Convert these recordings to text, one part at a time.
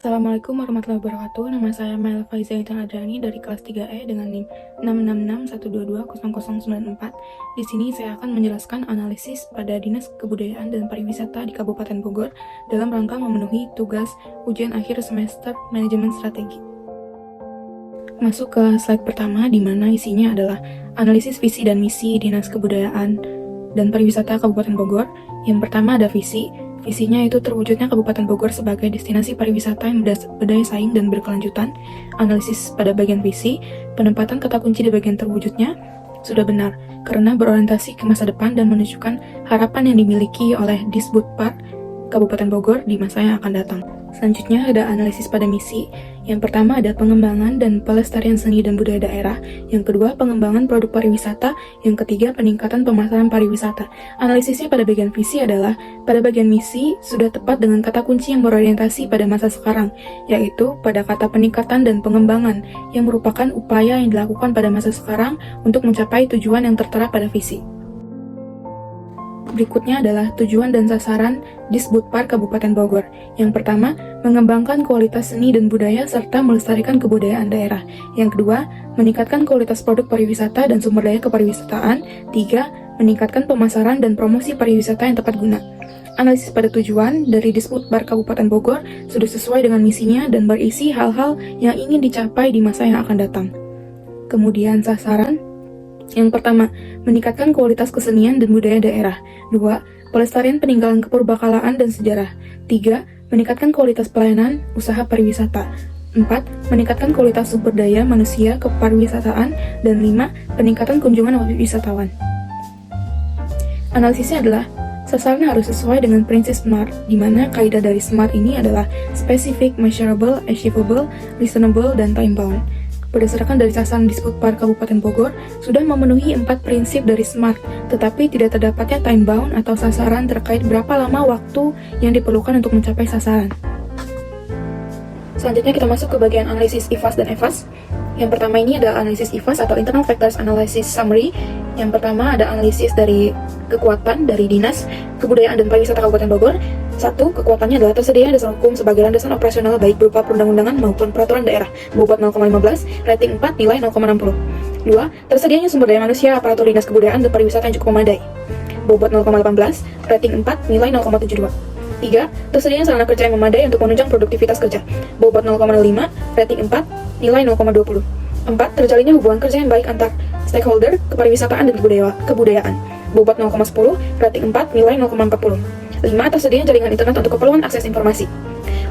Assalamualaikum warahmatullahi wabarakatuh. Nama saya Mael Faiza Intan Adrani dari kelas 3E dengan NIM 666122094. Di sini saya akan menjelaskan analisis pada Dinas Kebudayaan dan Pariwisata di Kabupaten Bogor dalam rangka memenuhi tugas ujian akhir semester manajemen strategi. Masuk ke slide pertama, di mana isinya adalah analisis visi dan misi Dinas Kebudayaan dan Pariwisata Kabupaten Bogor. Yang pertama ada visi. Visinya itu terwujudnya Kabupaten Bogor sebagai destinasi pariwisata yang berdaya saing dan berkelanjutan. Analisis pada bagian visi, penempatan kata kunci di bagian terwujudnya sudah benar, karena berorientasi ke masa depan dan menunjukkan harapan yang dimiliki oleh Disbudpar Kabupaten Bogor di masa yang akan datang. Selanjutnya ada analisis pada misi. Yang pertama ada pengembangan dan pelestarian seni dan budaya daerah. Yang kedua pengembangan produk pariwisata. Yang ketiga peningkatan pemasaran pariwisata. Analisisnya pada bagian visi adalah pada bagian misi sudah tepat dengan kata kunci yang berorientasi pada masa sekarang, yaitu pada kata peningkatan dan pengembangan yang merupakan upaya yang dilakukan pada masa sekarang untuk mencapai tujuan yang tertera pada visi. Berikutnya adalah tujuan dan sasaran Disbudpar Kabupaten Bogor. Yang pertama, mengembangkan kualitas seni dan budaya serta melestarikan kebudayaan daerah. Yang kedua, meningkatkan kualitas produk pariwisata dan sumber daya kepariwisataan. Tiga, meningkatkan pemasaran dan promosi pariwisata yang tepat guna. Analisis pada tujuan dari Disbudpar Kabupaten Bogor sudah sesuai dengan misinya dan berisi hal-hal yang ingin dicapai di masa yang akan datang. Kemudian sasaran. Yang pertama, meningkatkan kualitas kesenian dan budaya daerah. 2. Pelestarian peninggalan kepurbakalaan dan sejarah. 3. Meningkatkan kualitas pelayanan usaha pariwisata. 4. Meningkatkan kualitas sumber daya manusia kepariwisataan. Dan 5. Peningkatan kunjungan wisatawan. Analisisnya adalah sasaran harus sesuai dengan prinsip SMART, di mana kaidah dari SMART ini adalah specific, measurable, achievable, reasonable, dan time-bound. Berdasarkan dari sasaran Disbudpar Kabupaten Bogor, sudah memenuhi 4 prinsip dari SMART, tetapi tidak terdapatnya time-bound atau sasaran terkait berapa lama waktu yang diperlukan untuk mencapai sasaran. Selanjutnya kita masuk ke bagian analisis IFAS dan EFAS. Yang pertama ini adalah analisis IFAS atau Internal Factors Analysis Summary. Yang pertama ada analisis dari kekuatan dari Dinas Kebudayaan dan Pariwisata Kabupaten Bogor. 1. Kekuatannya adalah tersedia dasar hukum sebagai landasan operasional baik berupa perundang-undangan maupun peraturan daerah. Bobot 0,15, rating 4, nilai 0,60. 2. Tersedianya sumber daya manusia aparatur Dinas Kebudayaan dan Pariwisata yang cukup memadai. Bobot 0,18, rating 4, nilai 0,72. 3. Tersedianya sarana kerja yang memadai untuk menunjang produktivitas kerja. Bobot 0,05, rating 4, nilai 0,20. 4. Terjalinnya hubungan kerja yang baik antar stakeholder kepariwisataan dan kebudayaan. Bobot 0,10, rating 4, nilai 0,40. 5. Tersedianya jaringan internet untuk keperluan akses informasi.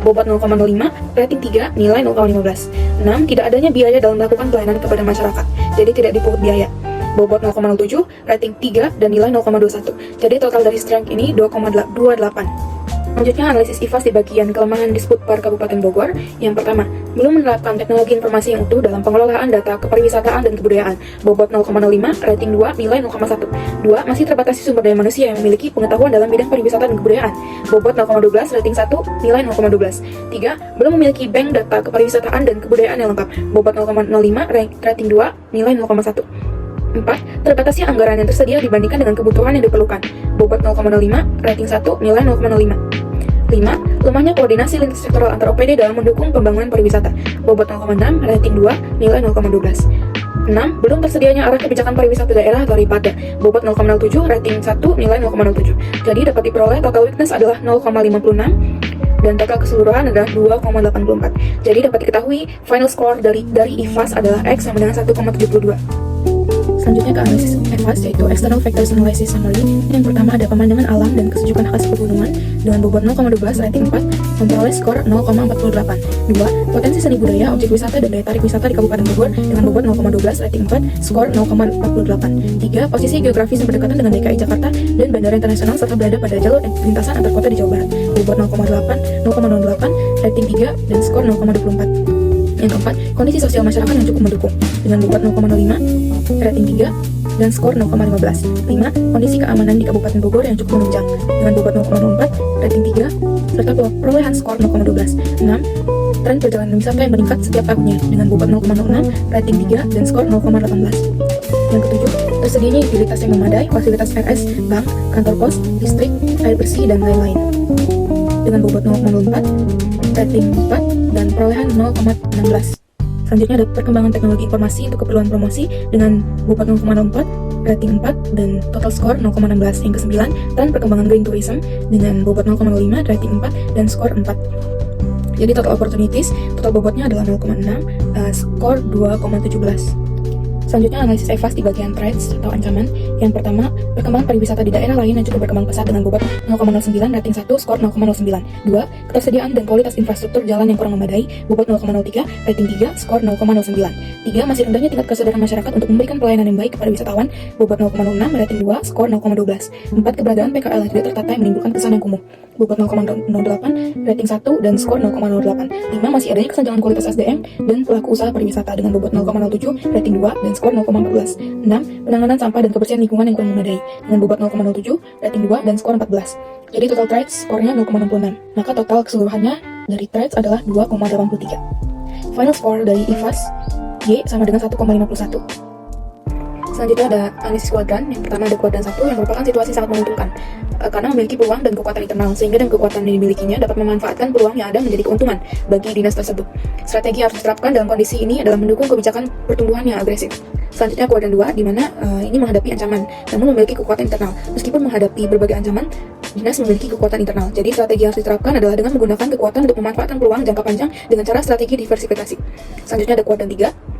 Bobot 0,05, rating 3, nilai 0,15. 6. Tidak adanya biaya dalam melakukan pelayanan kepada masyarakat, jadi tidak dipungut biaya. Bobot 0,07, rating 3, dan nilai 0,21. Jadi total dari strength ini 2,28. Selanjutnya analisis IFAS di bagian kelemahan Disbudpar Kabupaten Bogor. Yang pertama, belum menerapkan teknologi informasi yang utuh dalam pengelolaan data kepariwisataan dan kebudayaan. Bobot 0,05, rating 2, nilai 0,1. 2. Masih terbatasi sumber daya manusia yang memiliki pengetahuan dalam bidang pariwisata dan kebudayaan. Bobot 0,12, rating 1, nilai 0,12. 3. Belum memiliki bank data kepariwisataan dan kebudayaan yang lengkap. Bobot 0,05, rating 2, nilai 0,1. 4. Terbatasnya anggaran yang tersedia dibandingkan dengan kebutuhan yang diperlukan. Bobot 0,05, rating 1, nilai 0,05. 5. Lemahnya koordinasi lintas sektoral antar OPD dalam mendukung pembangunan pariwisata. Bobot 0,6, rating 2, nilai 0,12. 6. Belum tersedianya arah kebijakan pariwisata daerah atau RIPADA. Bobot 0,07, rating 1, nilai 0,07. Jadi dapat diperoleh total weakness adalah 0,56 dan total keseluruhan adalah 2,84. Jadi dapat diketahui final score dari IFAS adalah X sama dengan 1,72. Selanjutnya ke analisis EFAS, yaitu External Factors Analysis Summary. Yang pertama ada pemandangan alam dan kesejukan khas pegunungan dengan bobot 0,12, rating 4, memperoleh skor 0,48. 2. Potensi seni budaya, objek wisata, dan daya tarik wisata di Kabupaten Bogor dengan bobot 0,12, rating 4, skor 0,48. 3. Posisi geografis yang berdekatan dengan DKI Jakarta dan bandara internasional serta berada pada jalur lintasan antar kota di Jawa Barat. Bobot 0,08, rating 3, dan skor 0,24. Yang keempat, kondisi sosial masyarakat yang cukup mendukung dengan bobot 0,05, rating 3, dan skor 0,15. 5. Kondisi keamanan di Kabupaten Bogor yang cukup menunjang dengan bobot 0,04, rating 3, serta perolehan skor 0,12. 6. Tren perjalanan wisata yang meningkat setiap tahunnya dengan bobot 0,06, rating 3, dan skor 0,18. Yang ketujuh, tersedianya utilitas yang memadai, fasilitas RS, bank, kantor pos, listrik, air bersih, dan lain-lain. Dengan bobot 0,04, rating 4, dan perolehan 0,16. Selanjutnya ada perkembangan teknologi informasi untuk keperluan promosi dengan bobot 0,04, rating 4, dan total skor 0,16. Yang ke-9, dan perkembangan green tourism dengan bobot 0,05, rating 4, dan skor 4. Jadi total opportunities, total bobotnya adalah 0,6, skor 2,17. Selanjutnya analisis EVAS di bagian threats atau ancaman. Yang pertama, perkembangan pariwisata di daerah lain yang cukup berkembang pesat dengan bobot 0,09, rating 1, skor 0,09. 2. Ketersediaan dan kualitas infrastruktur jalan yang kurang memadai, bobot 0,03, rating 3, skor 0,09. 3. Masih rendahnya tingkat kesadaran masyarakat untuk memberikan pelayanan yang baik kepada wisatawan, bobot 0,06, rating 2, skor 0,12. 4. Keberadaan PKL yang tidak tertata yang menimbulkan kesan yang kumuh, bobot 0,08, rating 1, dan skor 0,08. 5. Masih adanya kesenjangan kualitas SDM dan pelaku usaha pariwisata dengan bobot 0,07, rating 2, dan skor 0,14. 6. Penanganan sampah dan kebersihan lingkungan yang kurang memadai dengan bobot 0,07, rating 2, dan skor 14. Jadi total threats skornya 0,66. Maka total keseluruhannya dari threats adalah 2,83. Final score dari EVAS Y sama dengan 1,51. Selanjutnya ada analisis kuadran. Yang pertama ada kuadran 1 yang merupakan situasi sangat menguntungkan karena memiliki peluang dan kekuatan internal, sehingga dan kekuatan yang dimilikinya dapat memanfaatkan peluang yang ada menjadi keuntungan bagi dinas tersebut. Strategi yang harus diterapkan dalam kondisi ini adalah mendukung kebijakan pertumbuhan yang agresif. Selanjutnya kuadran 2, di mana ini menghadapi ancaman namun memiliki kekuatan internal. Meskipun menghadapi berbagai ancaman, dinas memiliki kekuatan internal. Jadi strategi yang harus diterapkan adalah dengan menggunakan kekuatan untuk memanfaatkan peluang jangka panjang dengan cara strategi diversifikasi. Selanjutnya ada kuadran 3.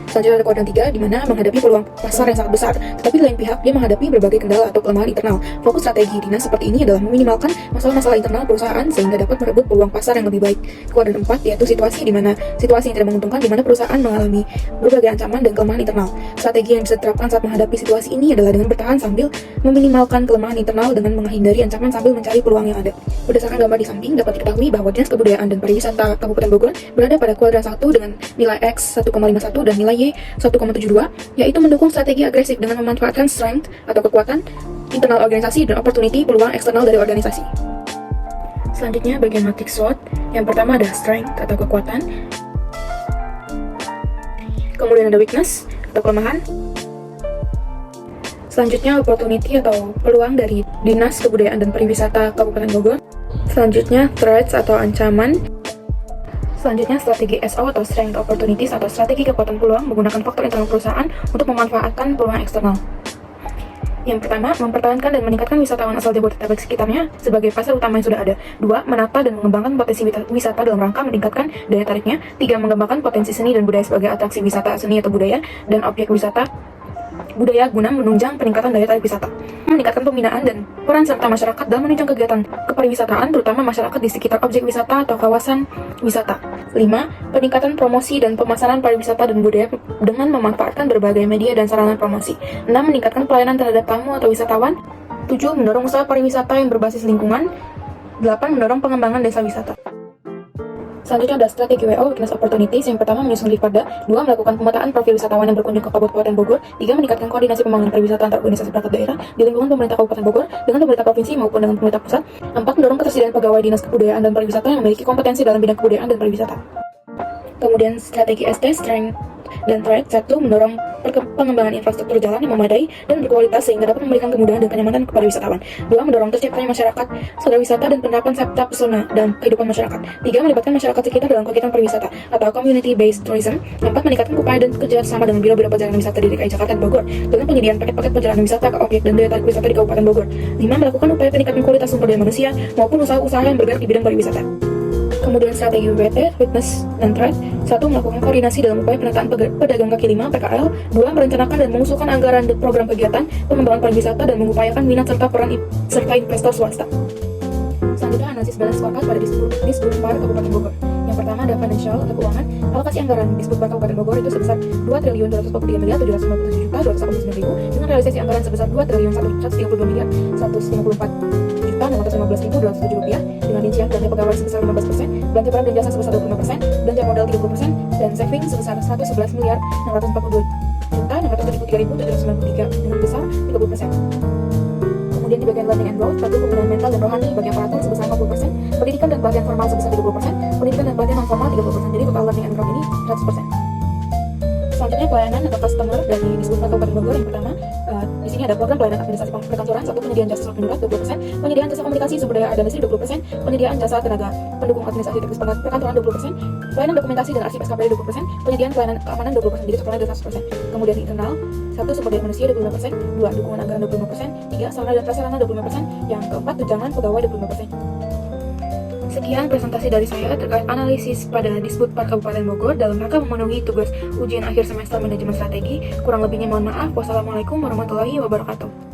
Selanjutnya ada kuadran 3, di mana menghadapi peluang pasar yang sangat besar, tetapi di lain pihak dia menghadapi berbagai kendala atau kelemahan internal. Fokus strategi dinas seperti ini adalah meminimalkan masalah-masalah internal perusahaan sehingga dapat merebut peluang pasar yang lebih baik. Kuadran 4 yaitu situasi di mana situasi yang tidak menguntungkan, di mana perusahaan mengalami berbagai ancaman dan kelemahan internal. Strategi yang bisa diterapkan saat menghadapi situasi ini adalah dengan bertahan sambil meminimalkan kelemahan internal dengan menghindari ancaman sambil mencari peluang yang ada. Berdasarkan gambar di samping dapat diketahui bahwa Dinas Kebudayaan dan Pariwisata Kabupaten Bogor berada pada kuadran 1 dengan nilai X 1,51 dan nilai Y 1,72, yaitu mendukung strategi agresif dengan memanfaatkan strength atau kekuatan internal organisasi dan opportunity peluang eksternal dari organisasi. Selanjutnya bagian matrix SWOT. Yang pertama ada strength atau kekuatan, kemudian ada weakness atau kelemahan, selanjutnya opportunity atau peluang dari Dinas Kebudayaan dan Pariwisata Kabupaten Bogor, selanjutnya threats atau ancaman, selanjutnya strategi SO atau strength opportunities atau strategi kekuatan peluang menggunakan faktor internal perusahaan untuk memanfaatkan peluang eksternal. Yang pertama, mempertahankan dan meningkatkan wisatawan asal Jabodetabek sekitarnya sebagai pasar utama yang sudah ada. 2. Menata dan mengembangkan potensi wisata dalam rangka meningkatkan daya tariknya. 3. Mengembangkan potensi seni dan budaya sebagai atraksi wisata seni atau budaya dan objek wisata budaya guna menunjang peningkatan daya tarik wisata. Meningkatkan pembinaan dan peran serta masyarakat dalam menunjang kegiatan kepariwisataan terutama masyarakat di sekitar objek wisata atau kawasan wisata. 5. Peningkatan promosi dan pemasaran pariwisata dan budaya dengan memanfaatkan berbagai media dan sarana promosi. 6. Meningkatkan pelayanan terhadap tamu atau wisatawan. 7. Mendorong usaha pariwisata yang berbasis lingkungan. 8. Mendorong pengembangan desa wisata. Selanjutnya ada strategi WO, weakness opportunities. Yang pertama menyusun Liperda. 2. Melakukan pemetaan profil wisatawan yang berkunjung ke Kabupaten Bogor. 3. Meningkatkan koordinasi pembangunan pariwisata antar organisasi perangkat daerah di lingkungan pemerintah Kabupaten Bogor dengan pemerintah provinsi maupun dengan pemerintah pusat. 4. Mendorong ketersediaan pegawai Dinas Kebudayaan dan Pariwisata yang memiliki kompetensi dalam bidang kebudayaan dan pariwisata. Kemudian strategi ST, strength dan threat. 1. Mendorong pengembangan infrastruktur jalan yang memadai dan berkualitas sehingga dapat memberikan kemudahan dan kenyamanan kepada wisatawan. 2. Mendorong terciptanya masyarakat sadar wisata dan penerapan sabta pesona dalam kehidupan masyarakat. 3. Melibatkan masyarakat sekitar dalam kegiatan pariwisata atau community based tourism. 4. Meningkatkan upaya dan kerjasama dengan biro-biro perjalanan wisata di DKI Jakarta dan Bogor dengan penyediaan paket-paket perjalanan wisata ke objek dan daya tarik wisata di Kabupaten Bogor. 5. Melakukan upaya peningkatan kualitas sumber daya manusia maupun usaha-usaha yang bergerak di bidang pariwisata. Kemudian strategi WT, witness dan threat. 1. Melakukan koordinasi dalam upaya penataan pedagang kaki lima (PKL). 2. Merencanakan dan mengusulkan anggaran dan program kegiatan pengembangan pariwisata dan mengupayakan minat serta peran serta investor swasta. Selanjutnya analisis balance scorecard pada Disbudpar Kabupaten Bogor. Yang pertama ada financial atau keuangan. Alokasi anggaran Disbudpar Kabupaten Bogor itu sebesar 2.243.759.289.000 dengan realisasi anggaran sebesar 2.132.654.615.207 rupiah dengan rincian belanja pegawai sebesar 15%, belanja barang dan jasa sebesar 25%, belanja modal 30%, dan saving sebesar 11.611.643.793 dengan besar 30%. Kemudian di bagian learning and growth, bantu pembinaan mental dan rohani bagi aparatur sebesar 50%, pendidikan dan pelatihan formal sebesar 30%, pendidikan dan pelatihan non formal 30%. Jadi total learning and growth ini 100%. Selanjutnya pelayanan atau customer dari Disbud Kabupaten Bogor. Yang pertama, di sini ada program pelayanan administrasi perkantoran, satu penyediaan jasa surat menyurat 20%, penyediaan jasa komunikasi sumber daya dan listrik 20%, penyediaan jasa tenaga pendukung administrasi teknis perkantoran 20%, pelayanan dokumentasi dan arsip SKPD 20%, penyediaan pelayanan keamanan 20%, jadi totalnya ada 100%. Kemudian di internal, satu sumber daya manusia 25%, dua dukungan anggaran 25%, tiga sarana dan prasarana 25%, yang keempat tunjangan pegawai 25%. Sekian presentasi dari saya terkait analisis pada Disbud Kabupaten Bogor dalam rangka memenuhi tugas ujian akhir semester manajemen strategi. Kurang lebihnya mohon maaf. Wassalamualaikum warahmatullahi wabarakatuh.